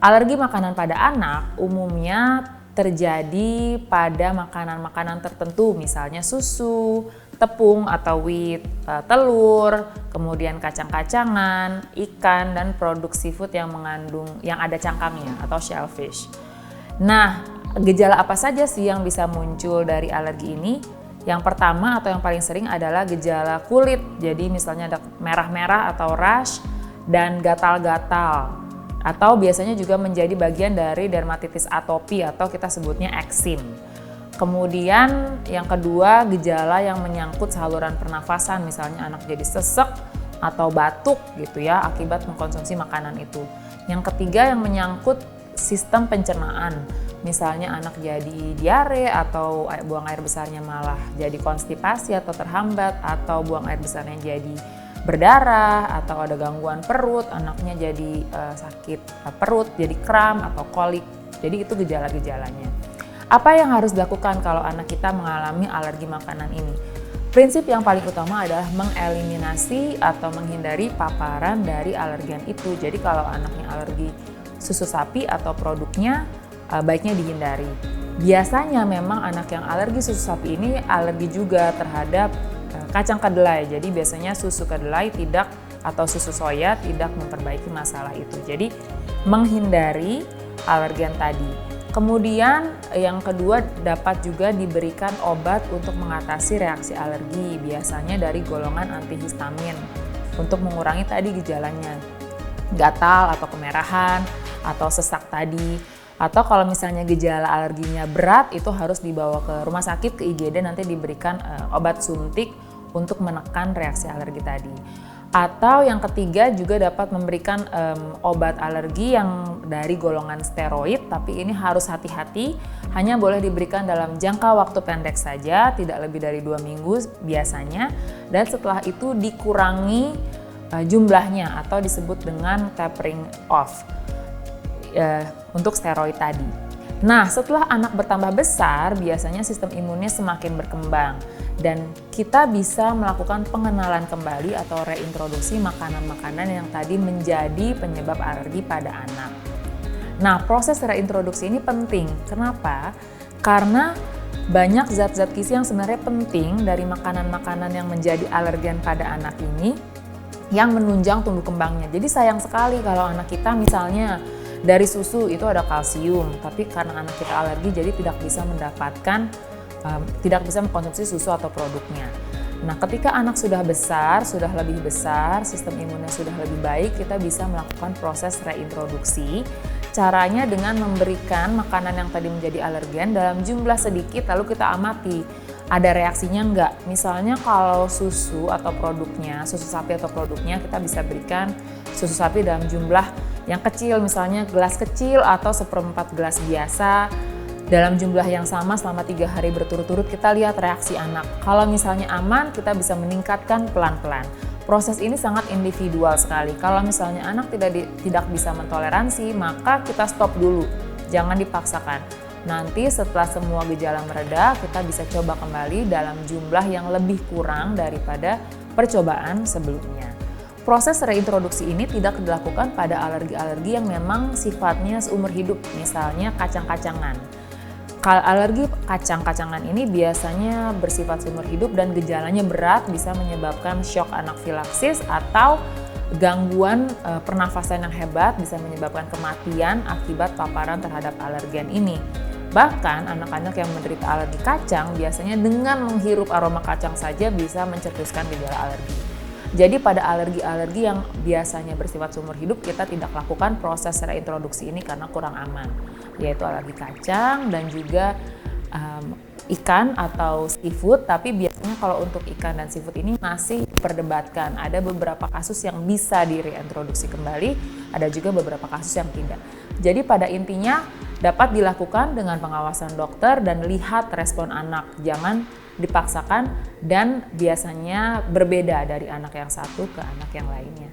Alergi makanan pada anak umumnya terjadi pada makanan-makanan tertentu, misalnya susu, tepung atau wheat, telur, kemudian kacang-kacangan, ikan, dan produk seafood yang ada cangkangnya atau shellfish. Nah, gejala apa saja sih yang bisa muncul dari alergi ini? Yang pertama atau yang paling sering adalah gejala kulit. Jadi misalnya ada merah-merah atau rash dan gatal-gatal. Atau biasanya juga menjadi bagian dari dermatitis atopi atau kita sebutnya eksim. Kemudian yang kedua, gejala yang menyangkut saluran pernafasan, misalnya anak jadi sesek atau batuk gitu ya akibat mengkonsumsi makanan itu. Yang ketiga yang menyangkut sistem pencernaan, misalnya anak jadi diare atau buang air besarnya malah jadi konstipasi atau terhambat, atau buang air besarnya jadi berdarah, atau ada gangguan perut, anaknya jadi sakit perut, jadi kram atau kolik. Jadi itu gejala-gejalanya. Apa yang harus dilakukan kalau anak kita mengalami alergi makanan ini? Prinsip yang paling utama adalah mengeliminasi atau menghindari paparan dari alergen itu. Jadi kalau anaknya alergi susu sapi atau produknya, baiknya dihindari. Biasanya memang anak yang alergi susu sapi ini alergi juga terhadap kacang kedelai. Jadi biasanya susu kedelai tidak atau susu soya tidak memperbaiki masalah itu. Jadi menghindari alergen tadi. Kemudian yang kedua, dapat juga diberikan obat untuk mengatasi reaksi alergi, biasanya dari golongan antihistamin untuk mengurangi tadi gejalanya, gatal atau kemerahan atau sesak tadi. Atau kalau misalnya gejala alerginya berat, itu harus dibawa ke rumah sakit, ke IGD, nanti diberikan obat suntik untuk menekan reaksi alergi tadi. Atau yang ketiga juga dapat memberikan obat alergi yang dari golongan steroid, tapi ini harus hati-hati, hanya boleh diberikan dalam jangka waktu pendek saja, tidak lebih dari 2 minggu biasanya, dan setelah itu dikurangi jumlahnya atau disebut dengan tapering off untuk steroid tadi. Nah, setelah anak bertambah besar, biasanya sistem imunnya semakin berkembang dan kita bisa melakukan pengenalan kembali atau reintroduksi makanan-makanan yang tadi menjadi penyebab alergi pada anak. Nah, proses reintroduksi ini penting. Kenapa? Karena banyak zat-zat gizi yang sebenarnya penting dari makanan-makanan yang menjadi alergen pada anak ini yang menunjang tumbuh kembangnya. Jadi sayang sekali kalau anak kita misalnya dari susu itu ada kalsium, tapi karena anak kita alergi jadi tidak bisa mengkonsumsi susu atau produknya. Nah, ketika anak sudah besar, sudah lebih besar, sistem imunnya sudah lebih baik, kita bisa melakukan proses reintroduksi. Caranya dengan memberikan makanan yang tadi menjadi alergen dalam jumlah sedikit, lalu kita amati ada reaksinya enggak. Misalnya kalau susu atau produknya, susu sapi atau produknya, kita bisa berikan susu sapi dalam jumlah yang kecil, misalnya gelas kecil atau 1/4 gelas biasa dalam jumlah yang sama selama 3 hari berturut-turut. Kita lihat reaksi anak. Kalau misalnya aman, kita bisa meningkatkan pelan-pelan. Proses ini sangat individual sekali. Kalau misalnya anak tidak bisa mentoleransi, maka kita stop dulu, jangan dipaksakan. Nanti setelah semua gejala mereda, kita bisa coba kembali dalam jumlah yang lebih kurang daripada percobaan sebelumnya. Proses reintroduksi ini tidak dilakukan pada alergi-alergi yang memang sifatnya seumur hidup, misalnya kacang-kacangan. Alergi kacang-kacangan ini biasanya bersifat seumur hidup dan gejalanya berat, bisa menyebabkan shock anafilaksis atau gangguan pernafasan yang hebat, bisa menyebabkan kematian akibat paparan terhadap alergen ini. Bahkan anak-anak yang menderita alergi kacang biasanya dengan menghirup aroma kacang saja bisa mencetuskan gejala alergi. Jadi pada alergi-alergi yang biasanya bersifat seumur hidup, kita tidak lakukan proses reintroduksi ini karena kurang aman, yaitu alergi kacang dan juga ikan atau seafood. Tapi biasanya kalau untuk ikan dan seafood ini masih diperdebatkan. Ada beberapa kasus yang bisa direintroduksi kembali, ada juga beberapa kasus yang tidak. Jadi pada intinya dapat dilakukan dengan pengawasan dokter dan lihat respon anak, jangan dipaksakan, dan biasanya berbeda dari anak yang satu ke anak yang lainnya.